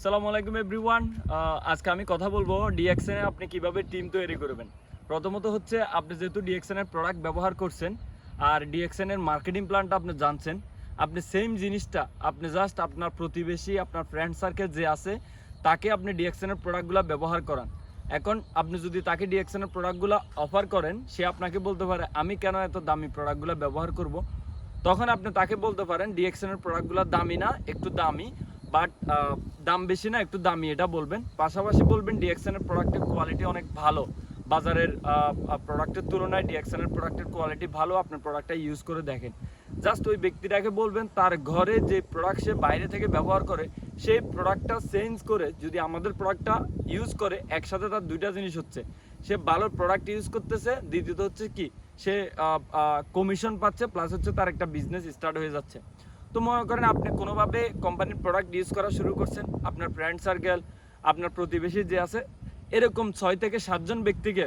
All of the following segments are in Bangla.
আসসালামু আলাইকুম এভরিওয়ান। আজকে আমি কথা বলবো ডিএক্সএন এ আপনি কিভাবে টিম তৈরি করবেন। প্রথমত হচ্ছে আপনি যেহেতু ডিএক্সএন এর প্রোডাক্ট ব্যবহার করছেন আর ডিএক্সএন এর মার্কেটিং প্ল্যানটা আপনি জানছেন, আপনি সেম জিনিসটা আপনি জাস্ট আপনার প্রতিবেশী, আপনার ফ্রেন্ড সার্কেল যে আছে তাকে আপনি ডিএক্সএন এর প্রোডাক্টগুলো ব্যবহার করান। এখন আপনি যদি তাকে ডিএক্সএন এর প্রোডাক্টগুলো অফার করেন, সে আপনাকে বলতে পারে আমি কেন এত দামি প্রোডাক্টগুলো ব্যবহার করব। তখন আপনি তাকে বলতে পারেন ডিএক্সএন এর প্রোডাক্টগুলো দামি না, একটু দামি, বাট দাম বেশি না, একটু দামি, এটা বলবেন। পাশাপাশি বলবেন ডিএক্সএন এর প্রোডাক্টের কোয়ালিটি অনেক ভালো, বাজারের প্রোডাক্টের তুলনায় ডিএক্সএন এর প্রোডাক্টের কোয়ালিটি ভালো, আপনার প্রোডাক্টটা ইউজ করে দেখেন। জাস্ট ওই ব্যক্তিটাকে বলবেন তার ঘরে যে প্রোডাক্ট সে বাইরে থেকে ব্যবহার করে সেই প্রোডাক্টটা চেঞ্জ করে যদি আমাদের প্রোডাক্টটা ইউজ করে, একসাথে তার দুইটা জিনিস হচ্ছে, সে ভালো প্রোডাক্ট ইউজ করতেছে, দ্বিতীয়ত হচ্ছে কি সে কমিশন পাচ্ছে, প্লাস হচ্ছে তার একটা বিজনেস স্টার্ট হয়ে যাচ্ছে। তো মনে করেন আপনি কোনোভাবে কোম্পানির প্রোডাক্ট ইউজ করা শুরু করছেন, আপনার ফ্রেন্ড সার্কেল, আপনার প্রতিবেশী যে আছে, এরকম 6 থেকে 7 জন ব্যক্তিকে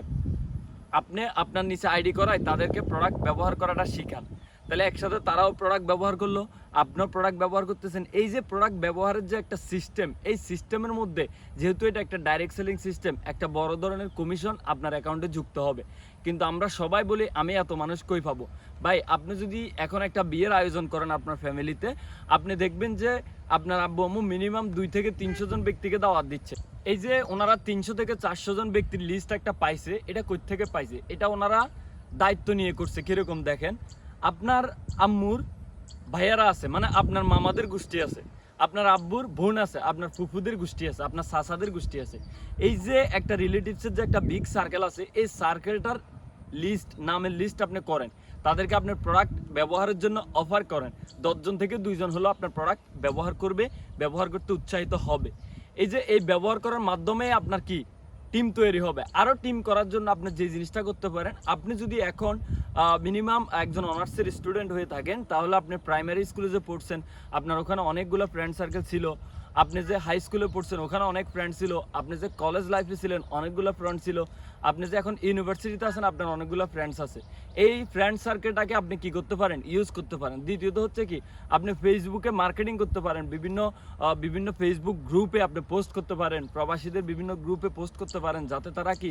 আপনি আপনার নিচে আইডি করায় তাদেরকে প্রোডাক্ট ব্যবহার করাটা শিখান। তাহলে একসাথে তারাও প্রোডাক্ট ব্যবহার করলো, আপনার প্রোডাক্ট ব্যবহার করতেছেন। এই যে প্রোডাক্ট ব্যবহারের যে একটা সিস্টেম, এই সিস্টেমের মধ্যে যেহেতু এটা একটা ডাইরেক্ট সেলিং সিস্টেম, একটা বড় ধরনের কমিশন আপনার অ্যাকাউন্টে যুক্ত হবে। কিন্তু আমরা সবাই বলি আমি এত মানুষ কই পাবো। ভাই, আপনি যদি এখন একটা বিয়ের আয়োজন করেন আপনার ফ্যামিলিতে, আপনি দেখবেন যে আপনার আব্বু আম্মু মিনিমাম 2 থেকে 300 জন ব্যক্তিকে দাওয়াত দিচ্ছে। এই যে ওনারা 300 থেকে 400 জন ব্যক্তির লিস্ট একটা পাইছে, এটা কই থেকে পাইছে? এটা ওনারা দায়িত্ব নিয়ে করছে। কিরকম দেখেন, আপনার আম্মুর ভাইয়ারা আছে, মানে আপনার মামাদের গোষ্ঠী আছে, আপনার আব্বুর বোন আছে, আপনার ফুফুদের গোষ্ঠী আছে, আপনার চাচাদের গোষ্ঠী আছে। এই যে একটা রিলেটিভসের যে একটা বিগ সার্কেল আছে, এই সার্কেলটার লিস্ট, নামের লিস্ট আপনি করেন, তাদেরকে আপনার প্রোডাক্ট ব্যবহারের জন্য অফার করেন। 10 জন থেকে 2 জন হলো আপনার প্রোডাক্ট ব্যবহার করবে, ব্যবহার করতে উৎসাহিত হবে। এই যে এই ব্যবহার করার মাধ্যমে আপনার কি টিম তৈরি হবে। আরও টিম করার জন্য আপনি যে জিনিসটা করতে পারেন, আপনি যদি এখন মিনিমাম একজন অনার্সের স্টুডেন্ট হয়ে থাকেন, তাহলে আপনি প্রাইমারি স্কুলে যে পড়ছেন আপনার ওখানে অনেকগুলো ফ্রেন্ড সার্কেল ছিল, আপনি যে হাই স্কুলে পড়ছেন ওখানে অনেক ফ্রেন্ড ছিল, আপনি যে কলেজ লাইফে ছিলেন অনেকগুলো ফ্রেন্ড ছিল, আপনি যে এখন ইউনিভার্সিটিতে আছেন আপনার অনেকগুলো ফ্রেন্ডস আছে। এই ফ্রেন্ড সার্কেলটাকে আপনি কি করতে পারেন, ইউজ করতে পারেন। দ্বিতীয়ত হচ্ছে কি, আপনি ফেসবুকে মার্কেটিং করতে পারেন, বিভিন্ন ফেসবুক গ্রুপে আপনি পোস্ট করতে পারেন, প্রবাসীদের বিভিন্ন গ্রুপে পোস্ট করতে পারেন, যাতে তারা কি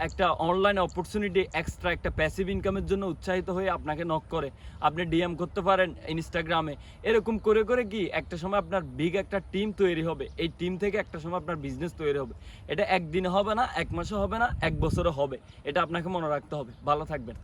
একটা অনলাইন অপরচুনিটি, এক্সট্রা একটা প্যাসিভ ইনকামের জন্য উৎসাহিত হয়ে আপনাকে নক করে। আপনি ডিএম করতে পারেন ইনস্টাগ্রামে। এরকম করে করে কি একটা সময় আপনার বিগ একটা টিম তৈরি হবে। এই টিম থেকে একটা সময় আপনার বিজনেস তৈরি হবে। এটা একদিনে হবে না, এক মাসে হবে না, এক বছরও হবে। এটা আপনাকে মনে রাখতে হবে। ভালো থাকবেন।